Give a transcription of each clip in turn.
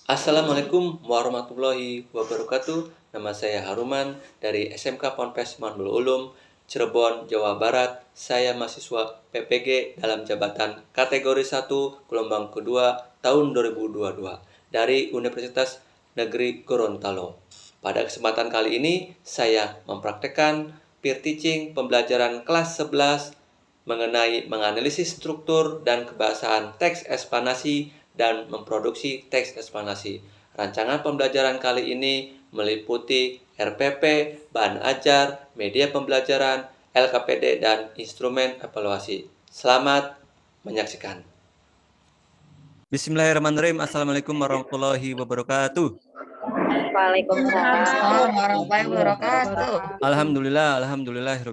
Assalamualaikum warahmatullahi wabarakatuh. Nama saya Haruman dari SMK Ponpes Manul Ulum, Cirebon, Jawa Barat. Saya mahasiswa PPG dalam jabatan kategori 1 gelombang kedua tahun 2022 dari Universitas Negeri Gorontalo. Pada kesempatan kali ini, saya mempraktekkan peer teaching pembelajaran kelas 11 mengenai menganalisis struktur dan kebahasaan teks eksplanasi dan memproduksi teks eksplanasi. Rancangan pembelajaran kali ini meliputi RPP, bahan ajar, media pembelajaran, LKPD, dan instrumen evaluasi. Selamat menyaksikan. Bismillahirrahmanirrahim. Assalamualaikum warahmatullahi wabarakatuh. Waalaikumsalam warahmatullahi wabarakatuh. Alhamdulillah,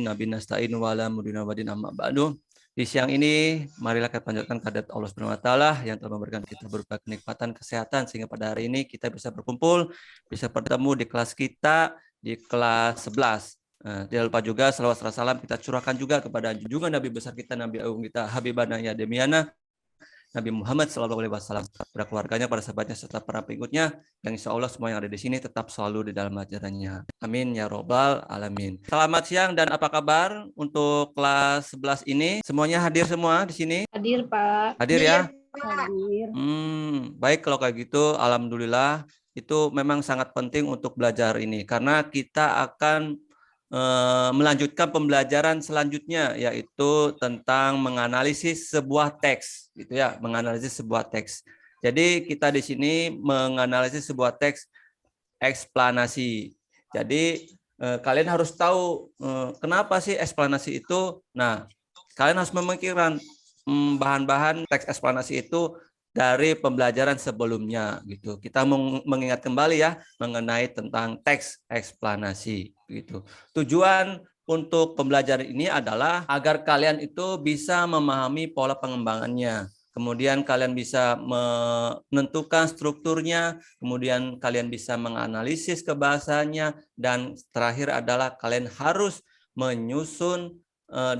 Nabi nasta'in wa ala mudina wadin amma ba'du. Di siang ini, marilah kita panjatkan kehadirat Allah Subhanahu wa taala yang telah memberikan kita berupa kenikmatan kesehatan sehingga pada hari ini kita bisa berkumpul, bisa bertemu di kelas kita di kelas 11. Tidak lupa juga salawat serta salam kita curahkan juga kepada junjungan Nabi besar kita, Nabi agung kita, Habibana ya Demiana, Nabi Muhammad SAW, pada keluarganya, para sahabatnya, serta para pengikutnya, yang insya Allah semua yang ada di sini tetap selalu di dalam ajarannya. Amin ya robbal alamin. Selamat siang dan apa kabar untuk kelas 11 ini? Semuanya hadir semua di sini? Hadir, Pak. Hadir ya? Hadir. Baik kalau kayak gitu, alhamdulillah. Itu memang sangat penting untuk belajar ini karena kita akan melanjutkan pembelajaran selanjutnya, yaitu tentang menganalisis sebuah teks, gitu ya, menganalisis sebuah teks. Jadi kita di sini menganalisis sebuah teks eksplanasi. Jadi kalian harus tahu kenapa sih eksplanasi itu. Nah, kalian harus memikirkan bahan-bahan teks eksplanasi itu dari pembelajaran sebelumnya gitu. Kita mengingat kembali ya mengenai tentang teks eksplanasi gitu. Tujuan untuk pembelajaran ini adalah agar kalian itu bisa memahami pola pengembangannya. Kemudian kalian bisa menentukan strukturnya, kemudian kalian bisa menganalisis kebahasannya, dan terakhir adalah kalian harus menyusun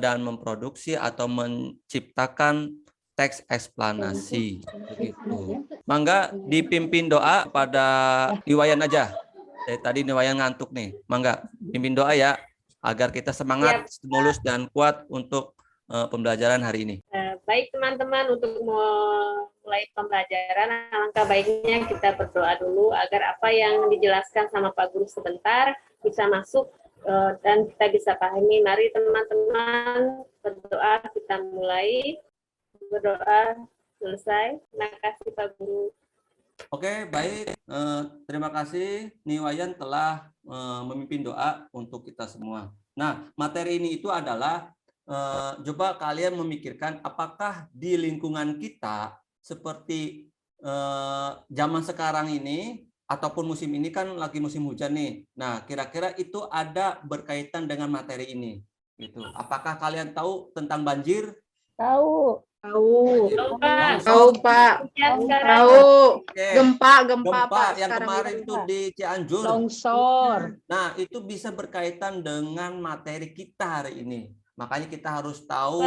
dan memproduksi atau menciptakan teks eksplanasi begitu. Mangga dipimpin doa pada Niwayan aja. Tadi Niwayan ngantuk nih. Mangga pimpin doa ya agar kita semangat, mulus dan kuat untuk pembelajaran hari ini. Baik teman-teman, untuk mulai pembelajaran alangkah baiknya kita berdoa dulu agar apa yang dijelaskan sama Pak Guru sebentar bisa masuk dan kita bisa pahami. Mari teman-teman berdoa, kita mulai. Berdoa selesai. Terima kasih Pak Guru. Oke, baik. Terima kasih Niwayan telah memimpin doa untuk kita semua. Nah, materi ini itu adalah coba kalian memikirkan apakah di lingkungan kita seperti zaman sekarang ini ataupun musim ini kan lagi musim hujan nih. Nah, kira-kira itu ada berkaitan dengan materi ini. Gitu. Apakah kalian tahu tentang banjir? Tahu. Tahu. Tahu, Pak. Tahu. Gempa Pak, yang kemarin itu di Cianjur. Longsor. Nah, itu bisa berkaitan dengan materi kita hari ini. Makanya kita harus tahu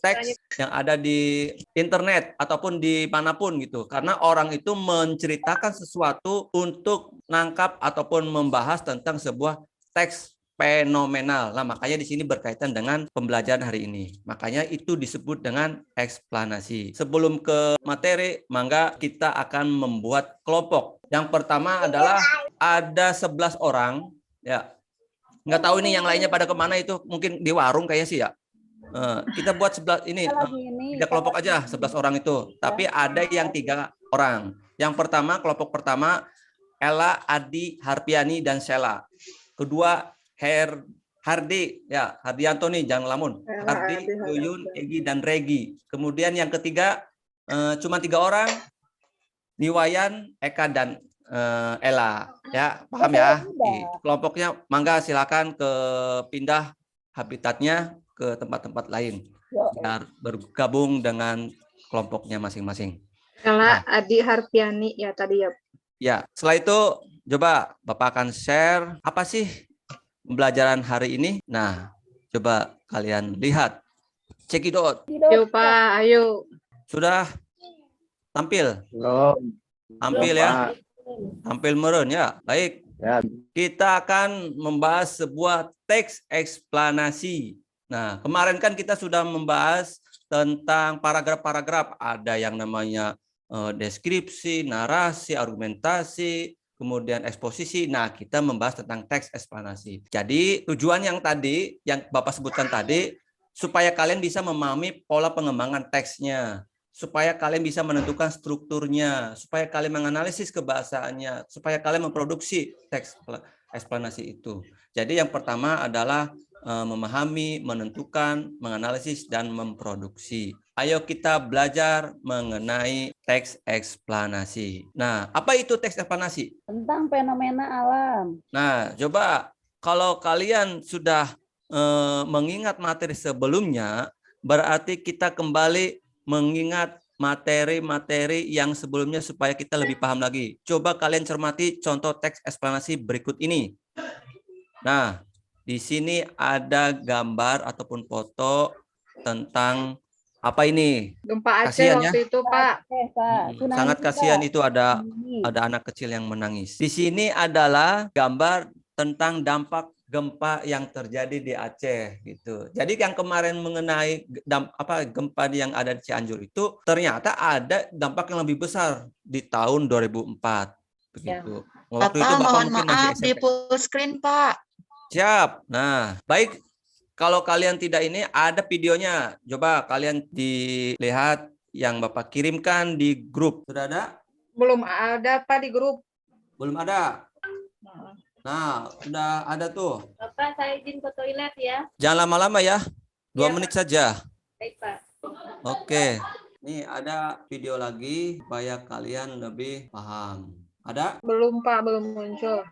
teks yang ada di internet ataupun di manapun gitu. Karena orang itu menceritakan sesuatu untuk nangkap ataupun membahas tentang sebuah teks fenomenal. Nah, makanya di sini berkaitan dengan pembelajaran hari ini. Makanya itu disebut dengan eksplanasi. Sebelum ke materi, mangga kita akan membuat kelompok. Yang pertama adalah ada 11 orang, ya. Nggak tahu ini yang lainnya pada kemana itu, mungkin di warung kayaknya sih ya. Kita buat 11 ini, 3 kelompok aja, 11 orang itu. Tapi ada yang 3 orang. Yang pertama, kelompok pertama, Ella, Adi, Harpiani, dan Sheila. Kedua, Hardi, ya Hardianto nih, jangan lamun. Hardi, Yuyun, Egi, dan Regi. Kemudian yang ketiga cuma 3 orang, Niwayan, Eka, dan Ella. Ya, paham ya? Kelompoknya, mangga silakan ke pindah habitatnya ke tempat-tempat lain biar bergabung dengan kelompoknya masing-masing. Ella, Adi, Harpiani ya tadi ya. Ya, setelah itu coba Bapak akan share apa sih pembelajaran hari ini. Nah, coba kalian lihat. Check it out. Yuk Pak, ayo. Sudah Tampil? Belum. Tampil ya? Tampil meren ya. Baik. Ya. Kita akan membahas sebuah teks eksplanasi. Nah, kemarin kan kita sudah membahas tentang paragraf-paragraf. Ada yang namanya deskripsi, narasi, argumentasi, kemudian eksposisi. Nah, kita membahas tentang teks eksplanasi. Jadi, tujuan yang tadi, yang Bapak sebutkan tadi, supaya kalian bisa memahami pola pengembangan teksnya, supaya kalian bisa menentukan strukturnya, supaya kalian menganalisis kebahasaannya, supaya kalian memproduksi teks eksplanasi itu. Jadi, yang pertama adalah memahami, menentukan, menganalisis, dan memproduksi. Ayo kita belajar mengenai teks eksplanasi. Nah, apa itu teks eksplanasi? Tentang fenomena alam. Nah, coba kalau kalian sudah mengingat materi sebelumnya, berarti kita kembali mengingat materi-materi yang sebelumnya supaya kita lebih paham lagi. Coba kalian cermati contoh teks eksplanasi berikut ini. Nah, di sini ada gambar ataupun foto tentang apa ini? Gempa Aceh Kasihan ya. waktu itu, Pak. Sangat kasihan itu ada anak kecil yang menangis. Di sini adalah gambar tentang dampak gempa yang terjadi di Aceh gitu. Jadi yang kemarin mengenai gempa yang ada di Cianjur itu ternyata ada dampak yang lebih besar di tahun 2004 begitu. Ya. Waktu Bapak, itu Bapak mohon mungkin maaf masih di SMP. full screen, Pak. Siap. Nah, baik. Kalau kalian tidak ini, ada videonya. Coba kalian dilihat yang Bapak kirimkan di grup. Sudah ada? Belum ada, Pak, di grup. Belum ada? Nah, sudah ada tuh. Bapak, saya izin ke toilet ya. Jangan lama-lama ya. 2 Iya, menit saja. Baik, Pak. Oke. Nih ada video lagi supaya kalian lebih paham. Ada? Belum, Pak, belum muncul.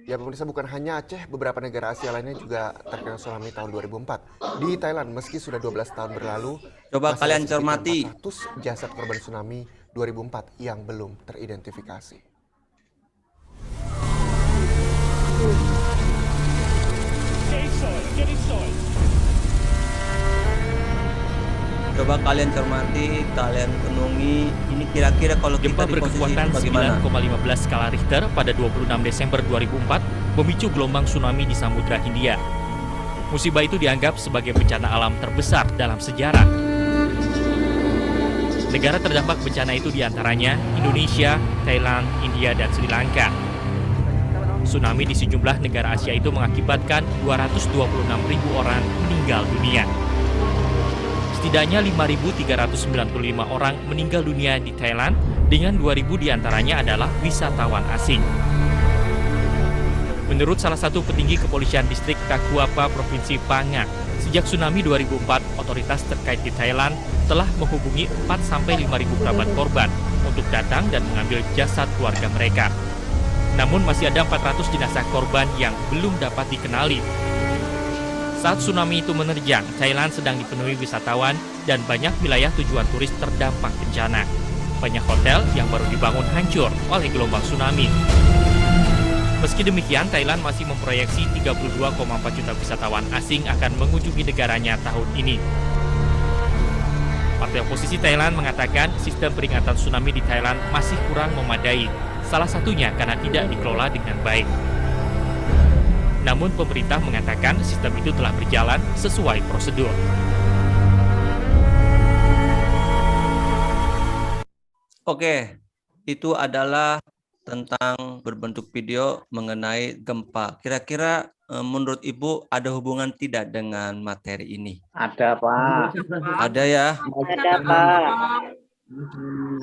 Ya pemirsa, bukan hanya Aceh, beberapa negara Asia lainnya juga terkena tsunami tahun 2004. Di Thailand, meski sudah 12 tahun berlalu, Coba masih kalian ada sekitar cermati. 400 jasad korban tsunami 2004 yang belum teridentifikasi. Coba kalian cermati, kalian renungi. Ini kira-kira kalau Gempa kita di posisi berkekuatan itu bagaimana? 9,15 skala Richter pada 26 Desember 2004 memicu gelombang tsunami di Samudra Hindia. Musibah itu dianggap sebagai bencana alam terbesar dalam sejarah. Negara terdampak bencana itu diantaranya Indonesia, Thailand, India, dan Sri Lanka. Tsunami di sejumlah negara Asia itu mengakibatkan 226.000 orang meninggal dunia. Setidaknya 5.395 orang meninggal dunia di Thailand, dengan 2.000 diantaranya adalah wisatawan asing. Menurut salah satu petinggi kepolisian distrik Kakuapa, Provinsi Phangan, sejak tsunami 2004, otoritas terkait di Thailand telah menghubungi 4-5.000 kerabat korban untuk datang dan mengambil jasad keluarga mereka. Namun masih ada 400 jenazah korban yang belum dapat dikenali. Saat tsunami itu menerjang, Thailand sedang dipenuhi wisatawan dan banyak wilayah tujuan turis terdampak bencana. Banyak hotel yang baru dibangun hancur oleh gelombang tsunami. Meski demikian, Thailand masih memproyeksi 32,4 juta wisatawan asing akan mengunjungi negaranya tahun ini. Partai oposisi Thailand mengatakan sistem peringatan tsunami di Thailand masih kurang memadai, salah satunya karena tidak dikelola dengan baik. Namun pemerintah mengatakan sistem itu telah berjalan sesuai prosedur. Oke, itu adalah tentang berbentuk video mengenai gempa. Kira-kira menurut Ibu ada hubungan tidak dengan materi ini? Ada, Pak. Ada ya? Ada, Pak.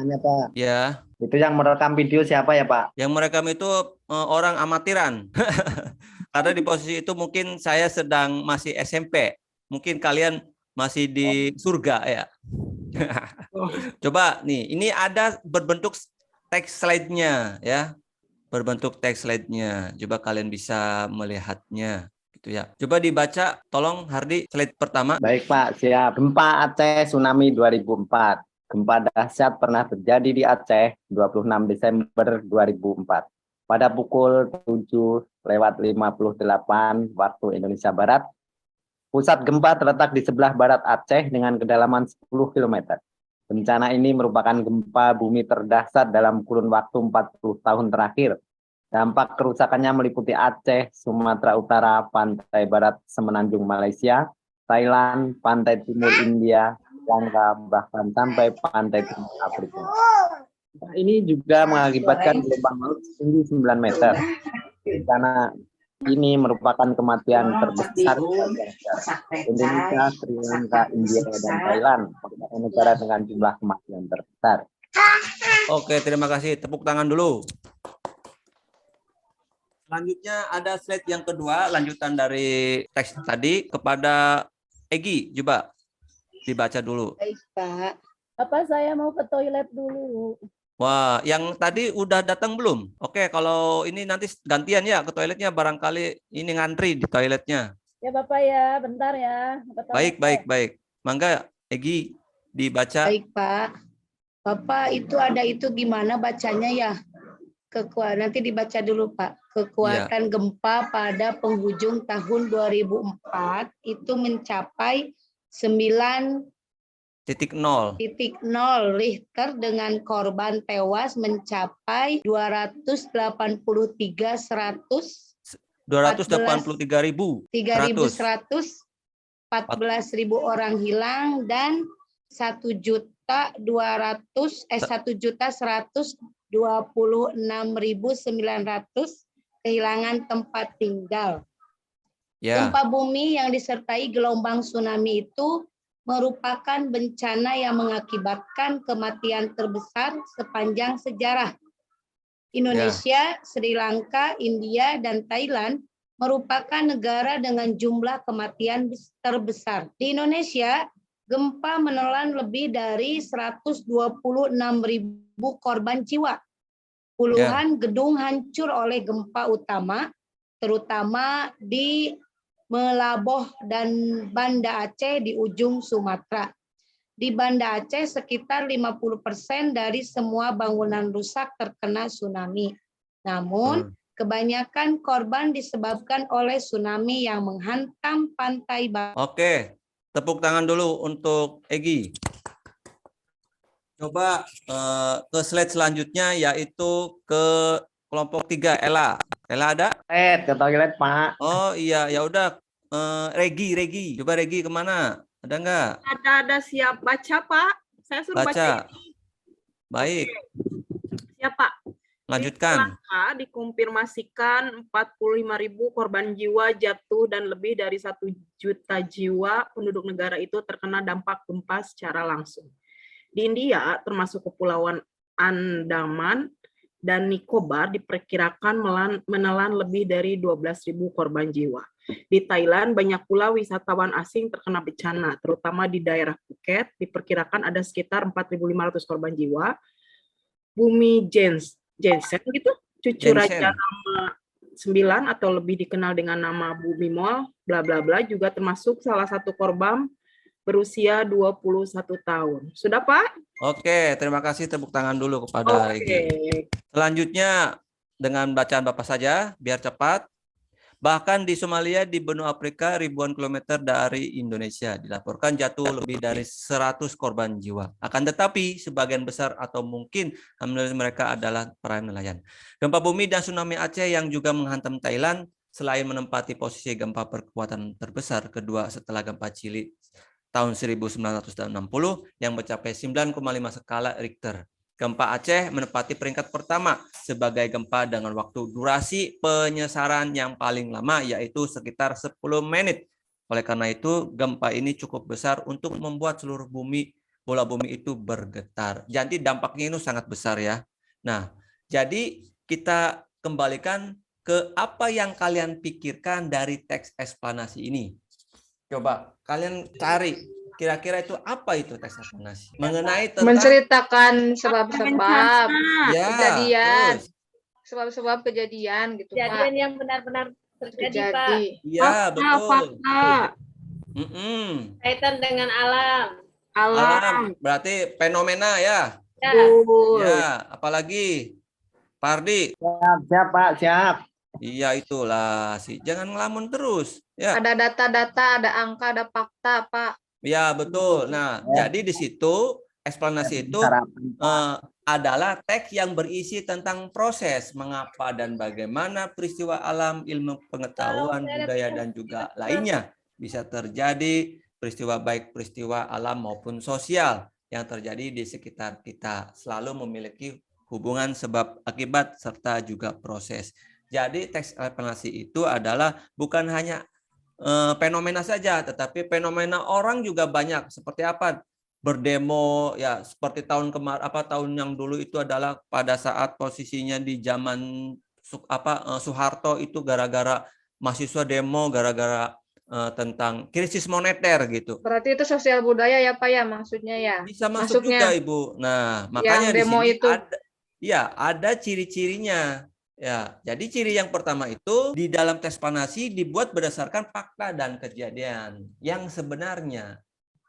Hanya, Pak. Ya. Itu yang merekam video siapa ya, Pak? Yang merekam itu orang amatiran. Karena di posisi itu mungkin saya sedang masih SMP. Mungkin kalian masih di surga ya. Coba nih, ini ada berbentuk teks slide-nya ya. Berbentuk teks slide-nya. Coba kalian bisa melihatnya gitu ya. Coba dibaca, tolong Hardi, slide pertama. Baik, Pak, siap. Gempa Aceh tsunami 2004. Gempa dahsyat pernah terjadi di Aceh 26 Desember 2004. Pada pukul 7:58 waktu Indonesia Barat, pusat gempa terletak di sebelah barat Aceh dengan kedalaman 10 km. Bencana ini merupakan gempa bumi terdahsyat dalam kurun waktu 40 tahun terakhir. Dampak kerusakannya meliputi Aceh, Sumatera Utara, pantai barat semenanjung Malaysia, Thailand, pantai timur India, Lanka, bahkan sampai pantai timur Afrika. Nah, ini juga mengakibatkan gelombang laut setinggi 9 meter. Bencana ini merupakan kematian terbesar di Indonesia, Sri Lanka, India, dan Thailand, negara dengan jumlah kematian terbesar. Oke, terima kasih. Tepuk tangan dulu. Selanjutnya ada slide yang kedua, lanjutan dari teks tadi kepada Egi. Coba dibaca dulu. Baik, Pak. Bapak, saya mau ke toilet dulu. Wah, yang tadi udah datang belum? Oke, kalau ini nanti gantian ya ke toiletnya, barangkali ini ngantri di toiletnya. Ya, Bapak ya, bentar ya. Baik. Mangga, Egi, dibaca. Baik, Pak. Bapak, itu gimana bacanya ya? Nanti dibaca dulu, Pak. Kekuatan gempa pada penghujung tahun 2004 itu mencapai 9,0 Richter dengan korban tewas mencapai 3.114.000 orang hilang dan 1.126.900 kehilangan tempat tinggal. Gempa bumi yang disertai gelombang tsunami itu merupakan bencana yang mengakibatkan kematian terbesar sepanjang sejarah. Indonesia, Sri Lanka, India, dan Thailand merupakan negara dengan jumlah kematian terbesar. Di Indonesia, gempa menelan lebih dari 126.000 korban jiwa. Puluhan gedung hancur oleh gempa utama, terutama di Melaboh dan Banda Aceh di ujung Sumatera. Di Banda Aceh, sekitar 50% dari semua bangunan rusak terkena tsunami. Namun, kebanyakan korban disebabkan oleh tsunami yang menghantam pantai. Oke, tepuk tangan dulu untuk Egi. Coba ke slide selanjutnya, yaitu ke kelompok 3, Ella. Ella ada? Ke toilet, Pak. Oh iya, ya udah. Regi. Coba Regi kemana? Ada nggak? Ada siap baca, Pak. Saya suruh baca. Baik. Siap, Pak. Lanjutkan. Di Sri Lanka dikonfirmasikan 45.000 korban jiwa jatuh dan lebih dari 1 juta jiwa penduduk negara itu terkena dampak gempa secara langsung. Di India, termasuk Kepulauan Andaman dan Nicobar, diperkirakan menelan lebih dari 12.000 korban jiwa. Di Thailand, banyak pula wisatawan asing terkena bencana, terutama di daerah Phuket, diperkirakan ada sekitar 4.500 korban jiwa. Bumi Jensen gitu, cucu Raja Rama 9 atau lebih dikenal dengan nama Bumi Mol, bla bla bla, juga termasuk salah satu korban berusia 21 tahun. Sudah, Pak? Oke, terima kasih, tepuk tangan dulu kepada Regi. Selanjutnya dengan bacaan Bapak saja, biar cepat. Bahkan di Somalia, di benua Afrika, ribuan kilometer dari Indonesia dilaporkan jatuh lebih dari 100 korban jiwa. Akan tetapi, sebagian besar atau mungkin mereka adalah para nelayan. Gempa bumi dan tsunami Aceh yang juga menghantam Thailand, selain menempati posisi gempa berkekuatan terbesar kedua setelah gempa Chili tahun 1960 yang mencapai 9,5 skala Richter. Gempa Aceh menempati peringkat pertama sebagai gempa dengan waktu durasi penyesaran yang paling lama, yaitu sekitar 10 menit. Oleh karena itu, gempa ini cukup besar untuk membuat seluruh bola bumi itu bergetar. Jadi dampaknya itu sangat besar ya. Nah, jadi kita kembalikan ke apa yang kalian pikirkan dari teks eksplanasi ini. Coba kalian cari kira-kira itu apa itu teks eksplanasi mengenai tentang menceritakan sebab-sebab kejadian, sebab-sebab kejadian gitu, Kejadian Pak. yang benar-benar terjadi, Pak. Iya, betul. Kaitan dengan alam. Alam berarti fenomena ya. Ya, apalagi Pardi. Siap, Pak, siap. Iya, itulah sih. Jangan ngelamun terus. Ya. Ada data-data, ada angka, ada fakta, Pak. Ya, betul. Nah, jadi di situ eksplanasi itu adalah teks yang berisi tentang proses mengapa dan bagaimana peristiwa alam, ilmu pengetahuan, budaya, dan juga lainnya bisa terjadi peristiwa baik peristiwa alam maupun sosial yang terjadi di sekitar kita. Selalu memiliki hubungan sebab akibat serta juga proses. Jadi teks eksplanasi itu adalah bukan hanya fenomena saja, tetapi fenomena orang juga banyak. Seperti apa? Berdemo ya, seperti tahun yang dulu itu adalah pada saat posisinya di zaman Soeharto itu gara-gara mahasiswa demo gara-gara tentang krisis moneter gitu. Berarti itu sosial budaya ya Pak ya maksudnya ya. Bisa masuk juga Ibu. Nah, makanya di sini itu ada ciri-cirinya. Ya, jadi ciri yang pertama itu di dalam teks eksplanasi dibuat berdasarkan fakta dan kejadian yang sebenarnya,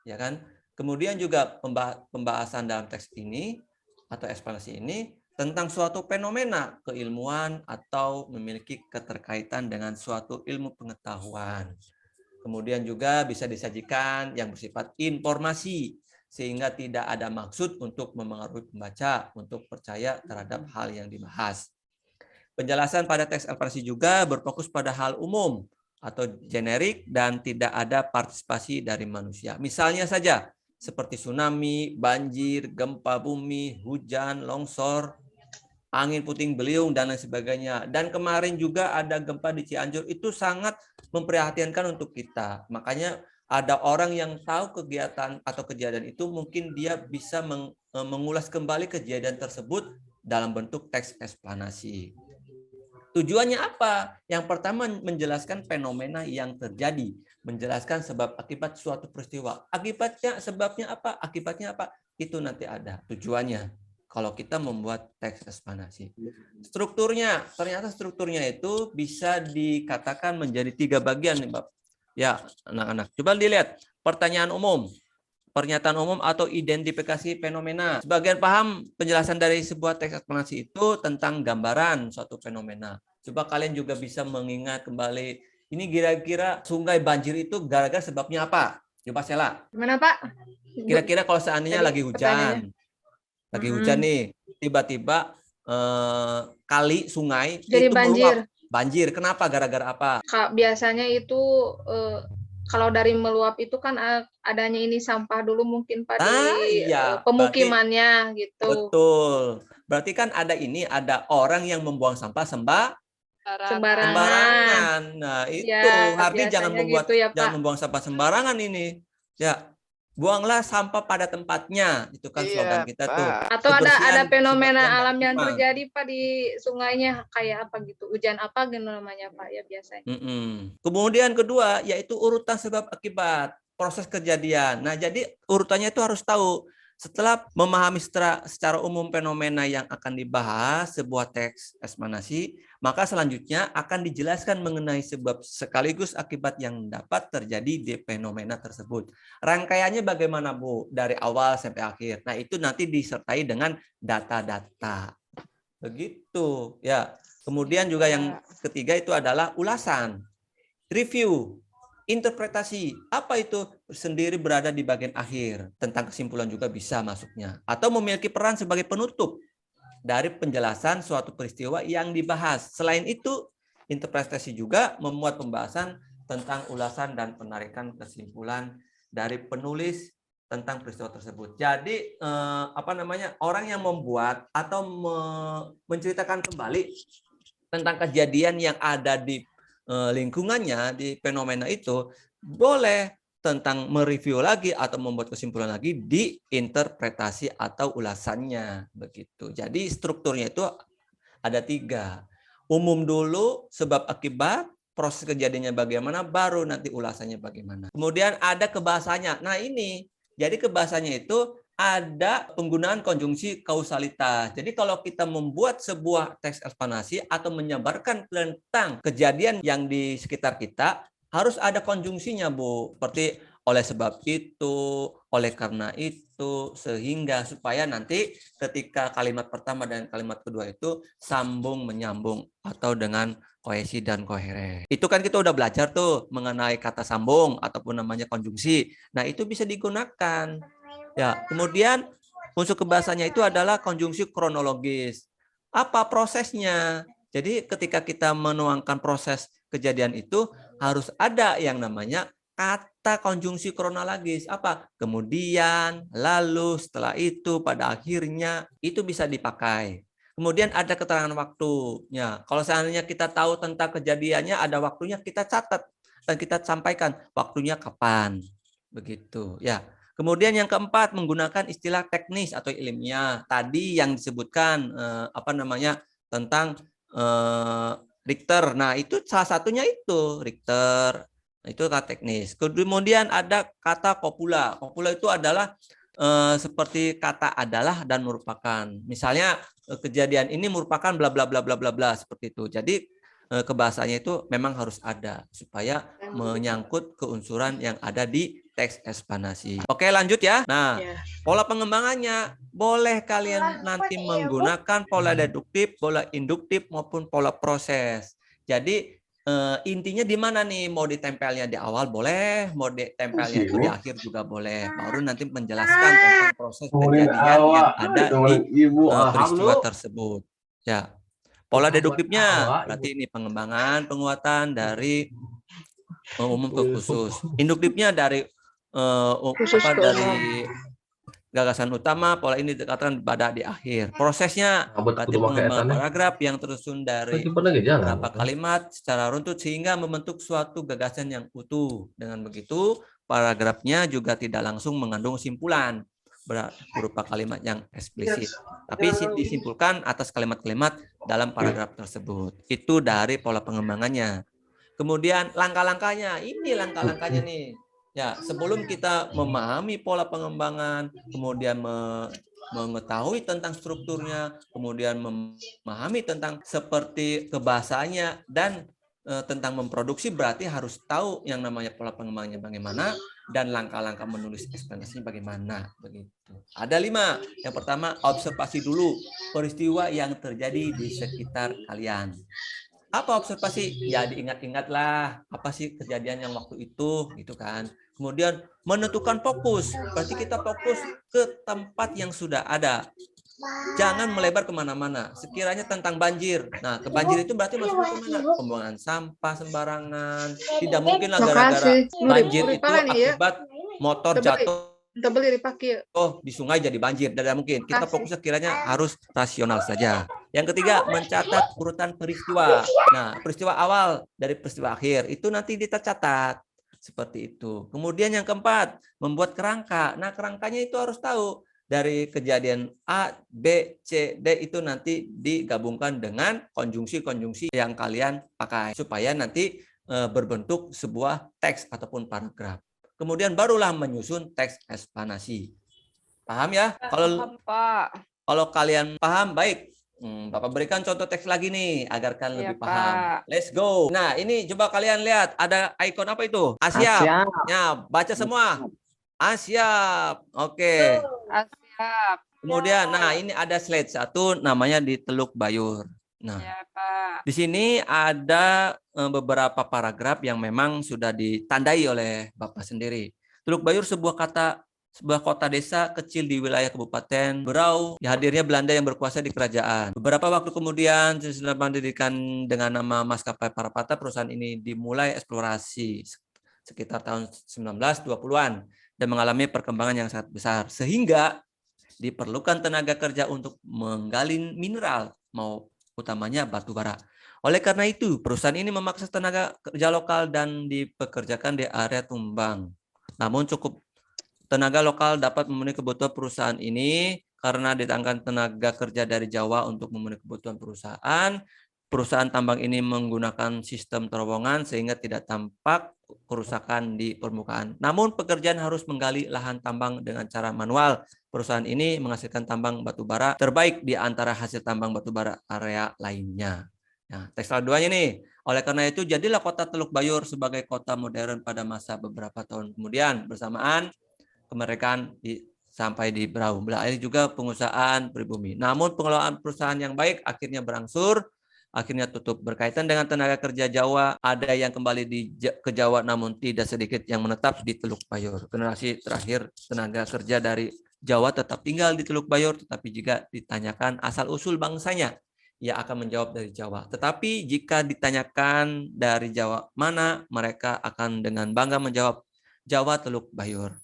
ya kan? Kemudian juga pembahasan dalam teks ini atau eksplanasi ini tentang suatu fenomena keilmuan atau memiliki keterkaitan dengan suatu ilmu pengetahuan. Kemudian juga bisa disajikan yang bersifat informasi sehingga tidak ada maksud untuk memengaruhi pembaca untuk percaya terhadap hal yang dibahas. Penjelasan pada teks eksplanasi juga berfokus pada hal umum atau generik dan tidak ada partisipasi dari manusia. Misalnya saja seperti tsunami, banjir, gempa bumi, hujan, longsor, angin puting beliung dan lain sebagainya. Dan kemarin juga ada gempa di Cianjur, itu sangat memprihatinkan untuk kita. Makanya ada orang yang tahu kegiatan atau kejadian itu, mungkin dia bisa mengulas kembali kejadian tersebut dalam bentuk teks eksplanasi. Tujuannya apa? Yang pertama menjelaskan fenomena yang terjadi, menjelaskan sebab akibat suatu peristiwa. Akibatnya, sebabnya apa? Akibatnya apa? Itu nanti ada tujuannya. Kalau kita membuat teks eksplanasi. Strukturnya, ternyata strukturnya itu bisa dikatakan menjadi 3 bagian nih, Bapak. Ya, anak-anak. Coba dilihat pertanyaan umum. Pernyataan umum atau identifikasi fenomena. Sebagian paham penjelasan dari sebuah teks eksplanasi itu tentang gambaran suatu fenomena. Coba kalian juga bisa mengingat kembali, ini kira-kira sungai banjir itu gara-gara sebabnya apa? Coba Sela. Gimana Pak? Kira-kira kalau seandainya lagi hujan. Lagi hujan nih, tiba-tiba kali sungai jadi itu banjir. Meluap. Banjir, kenapa? Gara-gara apa? Biasanya itu kalau dari meluap itu kan adanya ini sampah dulu mungkin Pak di pemukimannya gitu. Betul. Berarti kan ada orang yang membuang sampah sembarangan. Nah, itu artinya jangan membuang sampah sembarangan ini. Ya. Buanglah sampah pada tempatnya, itu kan slogan kita tuh. Atau ada fenomena alam yang terjadi Pak di sungainya kayak apa gitu, hujan apa gitu namanya Pak ya biasanya. Kemudian kedua yaitu urutan sebab akibat proses kejadian. Nah jadi urutannya itu harus tahu. Setelah memahami secara umum fenomena yang akan dibahas sebuah teks eksplanasi, maka selanjutnya akan dijelaskan mengenai sebab sekaligus akibat yang dapat terjadi di fenomena tersebut. Rangkaiannya bagaimana Bu? Dari awal sampai akhir. Nah itu nanti disertai dengan data-data. Begitu ya. Kemudian juga yang ketiga itu adalah ulasan, review. Interpretasi, apa itu sendiri berada di bagian akhir. Tentang kesimpulan juga bisa masuknya. Atau memiliki peran sebagai penutup dari penjelasan suatu peristiwa yang dibahas. Selain itu, interpretasi juga memuat pembahasan tentang ulasan dan penarikan kesimpulan dari penulis tentang peristiwa tersebut. Jadi, orang yang membuat atau menceritakan kembali tentang kejadian yang ada di lingkungannya, di fenomena itu, boleh tentang mereview lagi atau membuat kesimpulan lagi di interpretasi atau ulasannya. Begitu. Jadi strukturnya itu ada 3. Umum dulu, sebab akibat, proses kejadiannya bagaimana, baru nanti ulasannya bagaimana. Kemudian ada kebahasanya. Nah ini, jadi kebahasanya itu ada penggunaan konjungsi kausalitas. Jadi kalau kita membuat sebuah teks eksplanasi atau menyabarkan tentang kejadian yang di sekitar kita, harus ada konjungsinya, Bu. Seperti oleh sebab itu, oleh karena itu, sehingga supaya nanti ketika kalimat pertama dan kalimat kedua itu sambung menyambung atau dengan kohesi dan koheren. Itu kan kita udah belajar tuh mengenai kata sambung ataupun namanya konjungsi. Nah, itu bisa digunakan. Ya, kemudian Unsur kebahasanya itu adalah konjungsi kronologis. Apa prosesnya? Jadi ketika kita menuangkan proses kejadian itu harus ada yang namanya kata konjungsi kronologis. Apa? Kemudian, lalu, setelah itu, pada akhirnya, itu bisa dipakai. Kemudian ada keterangan waktunya. Kalau seandainya kita tahu tentang kejadiannya, ada waktunya, kita catat dan kita sampaikan waktunya kapan. Begitu ya. Kemudian yang keempat, menggunakan istilah teknis atau ilmiah. Tadi yang disebutkan tentang Richter. Nah, itu salah satunya itu Richter. Itu kata teknis. Kemudian ada kata kopula. Kopula itu adalah seperti kata adalah dan merupakan. Misalnya kejadian ini merupakan bla bla bla bla bla bla seperti itu. Jadi kebahasanya itu memang harus ada supaya menyangkut keunsuran yang ada di teks eksplanasi. Oke, lanjut ya. Nah, pola pengembangannya boleh kalian nanti menggunakan pola deduktif, pola induktif maupun pola proses. Jadi intinya di mana nih? Mau ditempelnya di awal boleh, mau ditempelnya itu di akhir juga boleh. Baru nanti menjelaskan tentang proses kejadian yang ada di peristiwa tersebut. Ya. Pola deduktifnya berarti ini pengembangan penguatan dari umum ke khusus. Induktifnya dari dari gagasan utama. Pola ini dikatakan pada di akhir. Prosesnya berarti pengembangan paragraf yang tersusun dari beberapa kalimat secara runtut sehingga membentuk suatu gagasan yang utuh. Dengan begitu, paragrafnya juga tidak langsung mengandung simpulan berupa kalimat yang eksplisit, tapi disimpulkan atas kalimat-kalimat dalam paragraf tersebut. Itu dari pola pengembangannya. Kemudian langkah-langkahnya, ini langkah-langkahnya nih. Ya, sebelum kita memahami pola pengembangan, kemudian mengetahui tentang strukturnya, kemudian memahami tentang seperti kebahasanya dan tentang memproduksi, berarti harus tahu yang namanya pola pengembangannya bagaimana dan langkah-langkah menulis eksplanasinya bagaimana. Begitu. Ada 5. Yang pertama, observasi dulu peristiwa yang terjadi di sekitar kalian. Apa observasi? Ya diingat-ingatlah apa sih kejadian yang waktu itu, gitu kan. Kemudian menentukan fokus. Berarti kita fokus ke tempat yang sudah ada. Jangan melebar kemana-mana. Sekiranya tentang banjir. Nah, ke banjir itu berarti masuk ke mana? Pembuangan sampah sembarangan. Tidak mungkin lah gara-gara banjir itu akibat motor jatuh di sungai jadi banjir. Tidak mungkin. Kita fokusnya kiranya harus rasional saja. Yang ketiga, mencatat urutan peristiwa. Nah, peristiwa awal dari peristiwa akhir itu nanti kita catat. Seperti itu. Kemudian yang keempat, membuat kerangka. Nah, kerangkanya itu harus tahu. Dari kejadian A, B, C, D itu nanti digabungkan dengan konjungsi-konjungsi yang kalian pakai. Supaya nanti berbentuk sebuah teks ataupun paragraf. Kemudian barulah menyusun teks eksplanasi. Paham ya? Kalau kalian paham, baik. Bapak berikan contoh teks lagi nih, agar kalian lebih paham. Let's go. Nah, ini coba kalian lihat. Ada ikon apa itu? Asyap. Ya, baca semua. Asyap. Oke. Siap. Kemudian, nah ini ada slide 1 namanya di Teluk Bayur. Nah, di sini ada beberapa paragraf yang memang sudah ditandai oleh Bapak sendiri. Teluk Bayur sebuah kota desa kecil di wilayah Kabupaten Berau, hadirnya Belanda yang berkuasa di kerajaan. Beberapa waktu kemudian, sesudah mendirikan dengan nama Maskapai Parapata, perusahaan ini dimulai eksplorasi sekitar tahun 1920-an dan mengalami perkembangan yang sangat besar. Sehingga diperlukan tenaga kerja untuk menggali mineral, mau utamanya batu bara. Oleh karena itu, perusahaan ini memaksa tenaga kerja lokal dan dipekerjakan di area Tumbang. Namun cukup tenaga lokal dapat memenuhi kebutuhan perusahaan ini karena didatangkan tenaga kerja dari Jawa untuk memenuhi kebutuhan perusahaan. Perusahaan tambang ini menggunakan sistem terowongan sehingga tidak tampak kerusakan di permukaan. Namun pekerjaan harus menggali lahan tambang dengan cara manual. Perusahaan ini menghasilkan tambang batu bara terbaik di antara hasil tambang batu bara area lainnya. Nah, teks keduanya nih. Oleh karena itu, jadilah kota Teluk Bayur sebagai kota modern pada masa beberapa tahun kemudian bersamaan kemerdekaan sampai di Berau. Berakhir juga pengusahaan pribumi. Namun pengelolaan perusahaan yang baik akhirnya berangsur, akhirnya tutup. Berkaitan dengan tenaga kerja Jawa, ada yang kembali ke Jawa namun tidak sedikit yang menetap di Teluk Bayur. Generasi terakhir tenaga kerja dari Jawa tetap tinggal di Teluk Bayor, tetapi jika ditanyakan asal-usul bangsanya, ia akan menjawab dari Jawa. Tetapi jika ditanyakan dari Jawa mana, mereka akan dengan bangga menjawab Jawa Teluk Bayor.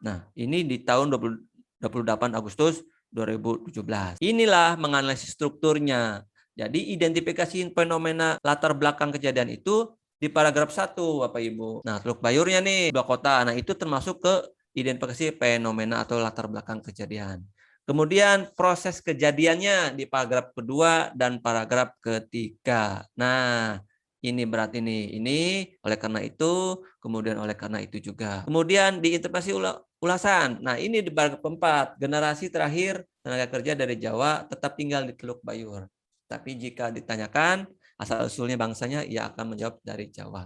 Nah, ini di tahun 28 Agustus 2017. Inilah menganalisis strukturnya. Jadi identifikasi fenomena latar belakang kejadian itu di paragraf 1, Bapak Ibu. Nah, Teluk Bayornya nih, 2 kota. Nah, itu termasuk ke identifikasi fenomena atau latar belakang kejadian. Kemudian proses kejadiannya di paragraf kedua dan paragraf ketiga. Nah, ini berarti ini oleh karena itu, kemudian oleh karena itu juga. Kemudian diinterpretasi ulasan. Nah, ini di paragraf keempat, generasi terakhir tenaga kerja dari Jawa tetap tinggal di Teluk Bayur. Tapi jika ditanyakan asal-usulnya bangsanya, ia akan menjawab dari Jawa.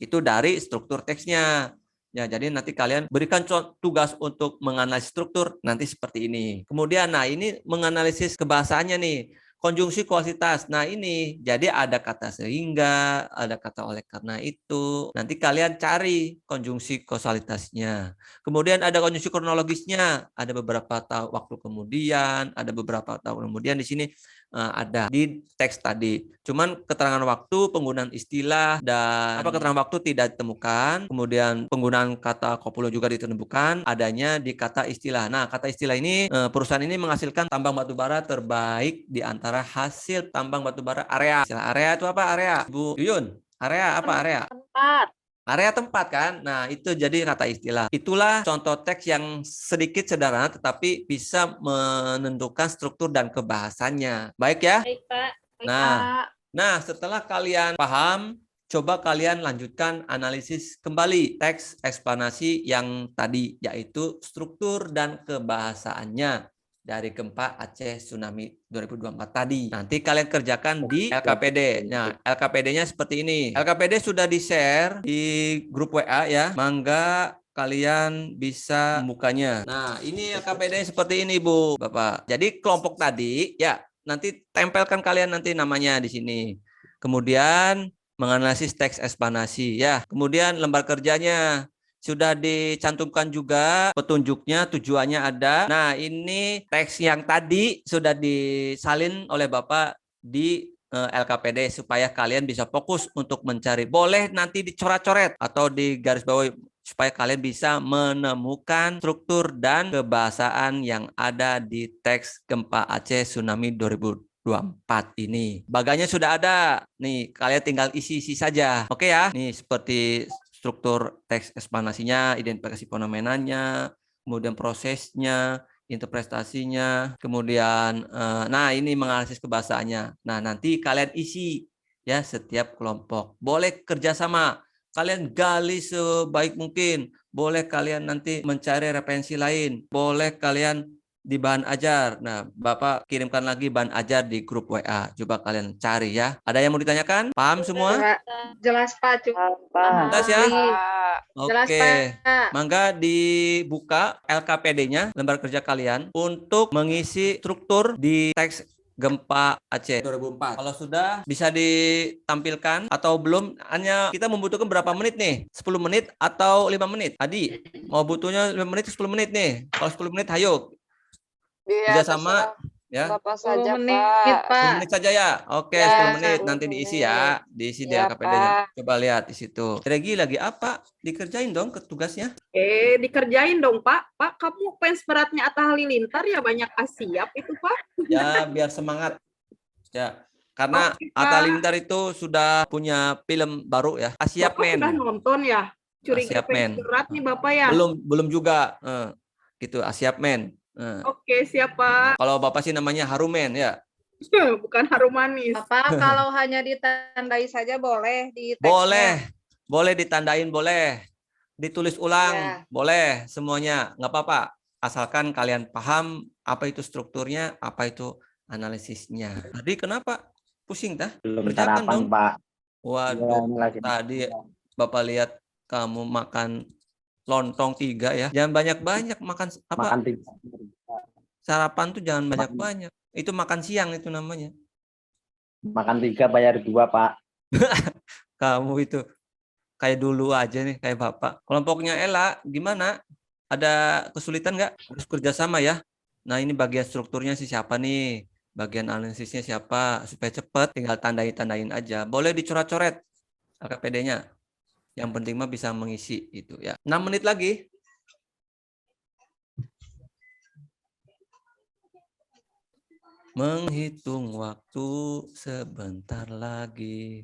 Itu dari struktur teksnya. Ya, jadi nanti kalian berikan tugas untuk menganalisis struktur nanti seperti ini. Kemudian, nah ini menganalisis kebahasaannya nih. Konjungsi kualitas. Nah ini, jadi ada kata sehingga, ada kata oleh karena itu. Nanti kalian cari konjungsi kausalitasnya. Kemudian ada konjungsi kronologisnya. Ada beberapa waktu kemudian, ada beberapa tahun kemudian di sini ada di teks tadi. Cuman keterangan waktu, penggunaan istilah, dan keterangan waktu tidak ditemukan. Kemudian penggunaan kata kopulo juga ditemukan. Adanya di kata istilah. Nah, kata istilah ini, perusahaan ini menghasilkan tambang batubara terbaik di antara hasil tambang batubara area. Istilah area itu apa area? Bu Yuyun, area apa area? Tempat. Area tempat kan? Nah, itu jadi kata istilah. Itulah contoh teks yang sedikit sederhana tetapi bisa menentukan struktur dan kebahasannya. Baik ya? Baik, Pak. Nah, setelah kalian paham, coba kalian lanjutkan analisis kembali teks eksplanasi yang tadi, yaitu struktur dan kebahasaannya dari gempa Aceh tsunami 2024 tadi. Nanti kalian kerjakan di LKPD. Nah, LKPD-nya seperti ini. LKPD sudah di-share di grup WA ya. Mangga kalian bisa membukanya. Nah, ini LKPD seperti ini, Bu, Bapak. Jadi kelompok tadi ya, nanti tempelkan kalian nanti namanya di sini. Kemudian menganalisis teks eksplanasi ya. Kemudian lembar kerjanya sudah dicantumkan juga petunjuknya, tujuannya ada. Nah, ini teks yang tadi sudah disalin oleh Bapak di LKPD supaya kalian bisa fokus untuk mencari. Boleh nanti dicoret-coret atau di garis bawah supaya kalian bisa menemukan struktur dan kebahasaan yang ada di teks gempa Aceh tsunami 2024 ini. Baganya sudah ada. Nih, kalian tinggal isi-isi saja. Oke ya? Nih, seperti struktur teks eksplanasinya, identifikasi fenomenanya, kemudian prosesnya, interpretasinya, kemudian nah ini menganalisis kebahasaannya. Nah, nanti kalian isi ya setiap kelompok. Boleh kerjasama, kalian gali sebaik mungkin. Boleh kalian nanti mencari referensi lain. Boleh kalian di bahan ajar. Nah, Bapak kirimkan lagi bahan ajar di grup WA. Coba kalian cari ya. Ada yang mau ditanyakan? Paham semua? Jelas, Pak. Jelas ya? Jelas, Oke. Pak. Mangga dibuka LKPD-nya, lembar kerja kalian, untuk mengisi struktur di teks gempa Aceh 2004. Kalau sudah bisa ditampilkan atau belum, hanya kita membutuhkan berapa menit nih? 10 menit atau 5 menit? Adi, mau butuhnya 5 menit 10 menit nih. Kalau 10 menit, hayo. Bisa sama ya. Bapak saja, 10 menit, Pak. 10 menit saja ya. Oke, Ya, 10 menit nanti diisi ya. Diisi di Ya, LKPD-nya. Pak. Coba lihat di situ. Regi lagi apa? Dikerjain dong tugasnya. Dikerjain dong, Pak. Pak, kamu fans beratnya Atta Halilintar ya, banyak siap itu, Pak. Ya, biar semangat. Ya. Karena Atta Halilintar itu sudah punya film baru ya. Asiap Bapak Men. sudah nonton ya? Curiga Asiap Men. fans berat nih, Bapak ya? Belum juga. Gitu, Asiap Men. Oke, siap, Pak. Kalau Bapak sih namanya Harumen ya. Bukan harum manis. Bapak, kalau hanya ditandai saja boleh di teksnya. Boleh. Boleh ditandain, boleh. Ditulis ulang, Ya. boleh semuanya. Nggak apa-apa. Asalkan kalian paham apa itu strukturnya, apa itu analisisnya. Tadi kenapa? Pusing tah? Belum Kerjakan sarapan, dong. Pak. Waduh, Ya, ini lagi. tadi Bapak lihat kamu makan lontong 3 ya. Jangan banyak-banyak makan apa? Makan 3. Sarapan tuh jangan banyak-banyak. Itu makan siang itu namanya. Makan 3 bayar 2, Pak. Kamu itu kayak dulu aja nih, kayak Bapak. Kelompoknya Ella gimana? ada kesulitan nggak? Harus kerjasama ya. Nah ini bagian strukturnya sih siapa nih? Bagian analisisnya siapa? Supaya cepat tinggal tandain aja. Boleh dicoret-coret LKPD-nya. Yang penting mah bisa mengisi itu ya. 6 menit lagi. Menghitung waktu sebentar lagi.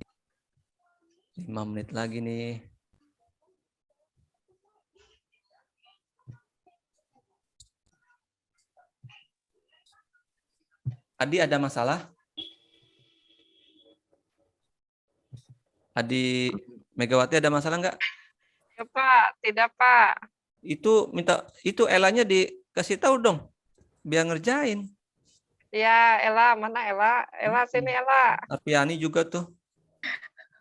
5 menit lagi nih. Adi ada masalah? Adi Megawati ada masalah nggak? Ya Pak, tidak Pak. Itu Elanya dikasih tahu dong, biar ngerjain. Ya Ella, mana Ella? Ella sini Ella. Arpiani juga tuh.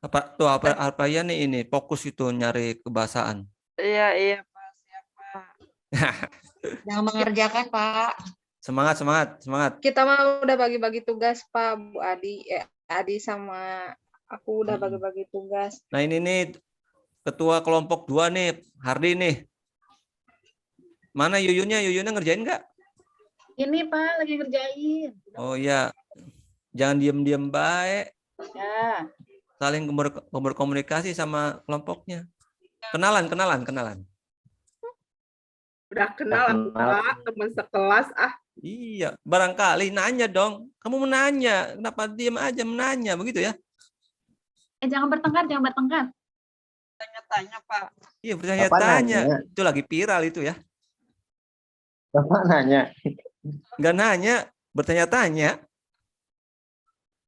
Apa ya nih ini fokus itu nyari kebahasaan. Iya Pak, siapa? Yang mengerjakan Pak. Semangat. Kita mah udah bagi-bagi tugas Pak, Bu Adi. Adi sama aku udah bagi-bagi tugas. Nah ini nih ketua kelompok 2 nih, Hardi nih. Mana Yuyunnya ngerjain nggak? Ini Pak lagi ngerjain. Oh iya, jangan diem-diem baik. Ya. Saling berkomunikasi sama kelompoknya. Kenalan. Udah kenal aku, Pak, teman sekelas. Iya, barangkali nanya dong. Kamu menanya, kenapa diam aja menanya begitu ya? Jangan bertengkar. Tanya-tanya Pak. Iya, bertanya-tanya. Itu lagi viral itu ya. Bapak nanya. Nggak nanya, bertanya-tanya.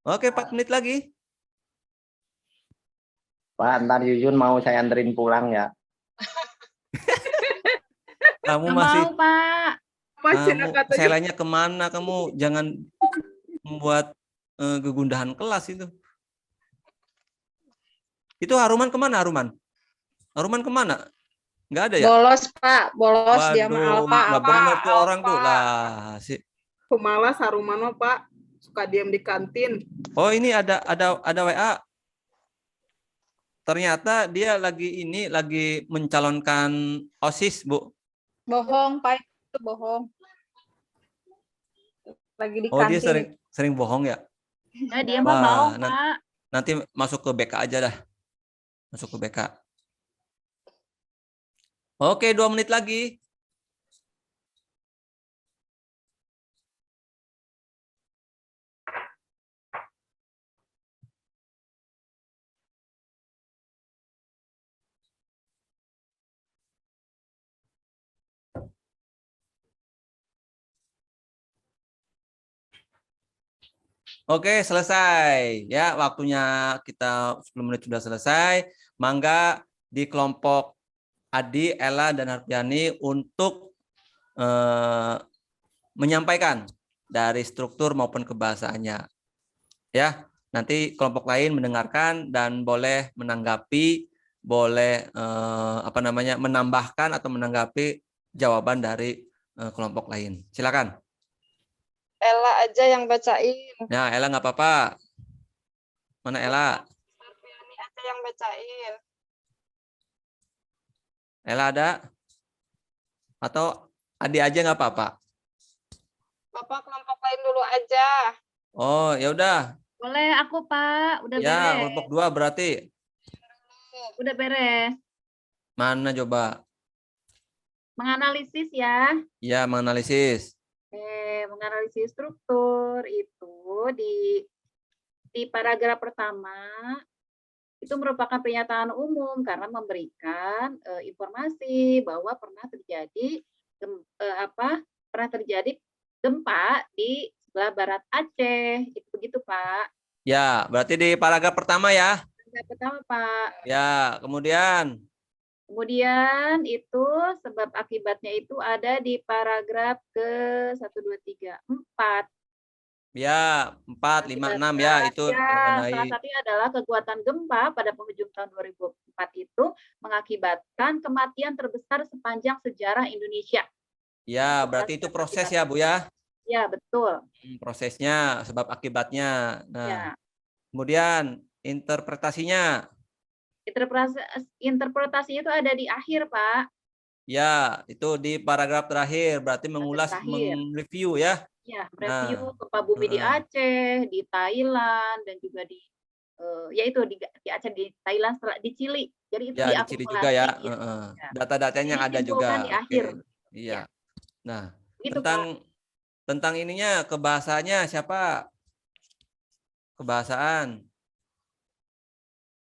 Oke, 4 menit lagi. Pak, ntar Yuyun mau saya anterin pulang ya. Kamu Nggak masih mau Pak. selanya kemana? Kamu jangan membuat kegundahan kelas itu. Itu Haruman kemana Haruman? Haruman kemana? Nggak ada ya? Bolos Pak, bolos. Waduh, Dia mah nggak bener tuh orang tuh lah. Pemalas Haruman mah, Pak, suka diam di kantin. Oh ini ada WA. Ternyata dia lagi mencalonkan OSIS, Bu. bohong Pak, itu bohong. Lagi di Oh dia kantin. sering bohong ya? Nah, dia mah mau Pak. Nanti masuk ke BK aja dah. Masuk ke BK. Oke, 2 menit lagi. Oke, selesai. Ya, waktunya kita 10 menit sudah selesai. Mangga di kelompok Adi, Ella, dan Harpiani untuk menyampaikan dari struktur maupun kebahasaannya. Ya, nanti kelompok lain mendengarkan dan boleh menanggapi, boleh menambahkan atau menanggapi jawaban dari kelompok lain. Silakan. Ella aja yang bacain. Ya, Ella nggak apa-apa. Mana Ella? Arpiani aja yang bacain. Ella ada? Atau Adi aja nggak apa-apa? Bapak kelompok lain dulu aja. Oh, ya udah. Boleh aku Pak, udah Ya, beres. kelompok 2 berarti. Udah beres. Mana coba? Menganalisis ya. Ya, menganalisis. Menganalisis struktur itu di paragraf pertama itu merupakan pernyataan umum karena memberikan informasi bahwa pernah terjadi gempa di sebelah barat Aceh. Itu begitu, Pak. Ya, berarti di paragraf pertama ya. Paragraf pertama, Pak. Ya, kemudian itu sebab akibatnya itu ada di paragraf ke 1, 2, 3, 4. Ya, 4, 5, 6 ya itu mengenai salah satunya adalah kekuatan gempa pada penghujung tahun 2004 itu mengakibatkan kematian terbesar sepanjang sejarah Indonesia. Ya, berarti itu proses ya, Bu ya? Ya, betul. Prosesnya, sebab akibatnya. Nah, ya. Kemudian interpretasinya. Interpretasinya itu ada di akhir, Pak. Ya, itu di paragraf terakhir, berarti mengulas, mereview ya. Ya, review gempa bumi di Aceh, di Thailand, dan juga di yaitu di Aceh, di Thailand, di Chili. Jadi itu Ya, di Chili juga ya. Data-datanya ada juga. Di akhir. Iya. Nah, Gitu, tentang ininya kebahasanya siapa? Kebahasaan.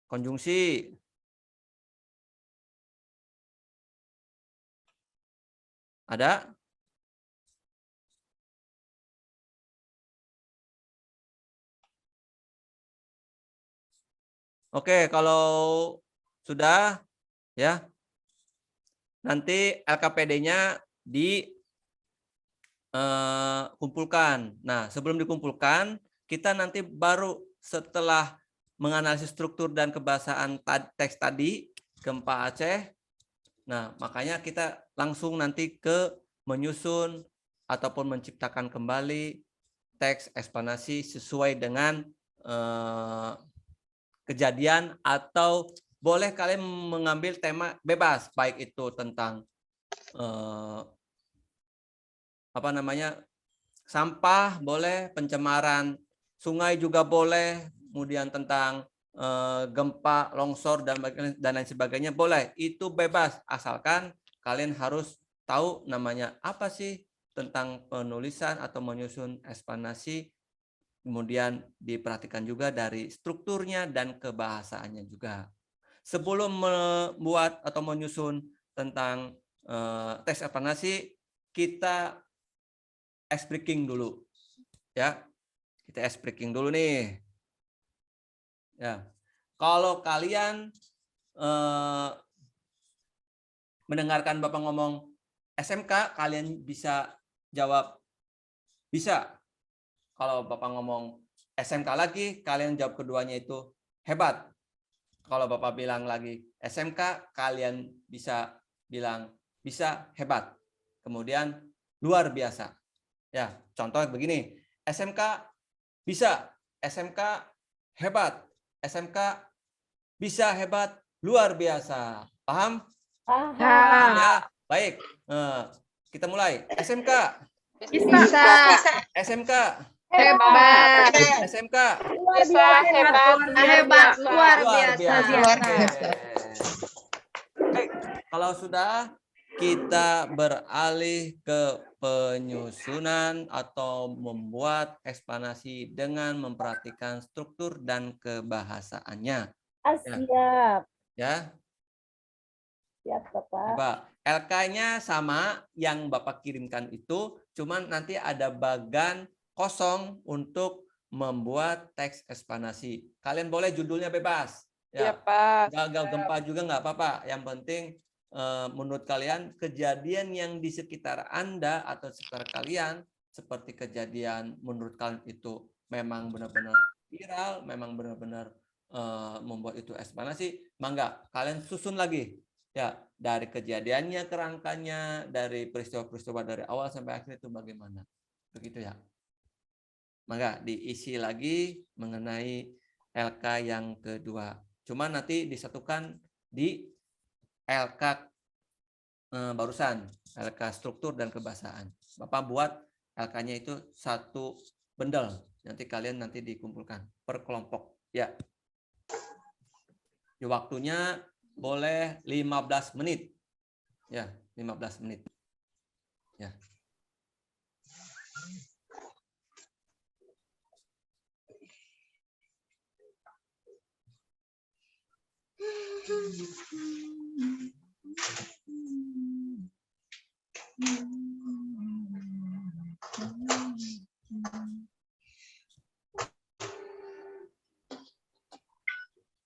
Konjungsi. Ada? Oke, kalau sudah ya, nanti LKPD-nya dikumpulkan. Nah, sebelum dikumpulkan, kita nanti baru setelah menganalisis struktur dan kebahasaan teks tadi, gempa Aceh. Nah, makanya kita langsung nanti ke menyusun ataupun menciptakan kembali teks eksplanasi sesuai dengan kejadian, atau boleh kalian mengambil tema bebas, baik itu tentang sampah boleh, pencemaran sungai juga boleh, kemudian tentang gempa, longsor dan lain sebagainya boleh. Itu bebas, asalkan kalian harus tahu namanya apa sih tentang penulisan atau menyusun eksplanasi. Kemudian diperhatikan juga dari strukturnya dan kebahasaannya juga. Sebelum membuat atau menyusun tentang teks eksplanasi, kita ice breaking dulu. Ya. Kita ice breaking dulu nih. Ya. Kalau kalian mendengarkan Bapak ngomong SMK, kalian bisa jawab bisa. Kalau Bapak ngomong SMK lagi, kalian jawab keduanya itu hebat. Kalau Bapak bilang lagi SMK, kalian bisa bilang bisa hebat. Kemudian luar biasa. Ya, contoh begini. SMK bisa, SMK hebat, SMK bisa hebat, luar biasa. Paham? Paham ya? Baik. Kita mulai. SMK Bisa. SMK Hebat. SMK Bisa hebat, luar biasa. Baik, kalau sudah, kita beralih ke penyusunan atau membuat eksplanasi dengan memperhatikan struktur dan kebahasaannya. Siap. Ya. Siap, Bapak. Coba, LK-nya sama yang Bapak kirimkan itu, cuman nanti ada bagan kosong untuk membuat teks eksplanasi. Kalian boleh judulnya bebas. Ya, Pak. Gagal gempa juga nggak apa-apa. Yang penting menurut kalian kejadian yang di sekitar Anda atau sekitar kalian, seperti kejadian menurut kalian itu memang benar-benar viral, memang benar-benar membuat itu eksplanasi, mangga kalian susun lagi. Ya, dari kejadiannya, kerangkanya, dari peristiwa-peristiwa dari awal sampai akhir itu bagaimana. Begitu ya. Maka diisi lagi mengenai LK yang kedua. Cuma nanti disatukan di LK barusan, LK struktur dan kebahasaan. Bapak buat LK-nya itu satu bundle. Nanti kalian dikumpulkan per kelompok. Ya. Di waktunya boleh 15 menit. Ya, 15 menit. Ya.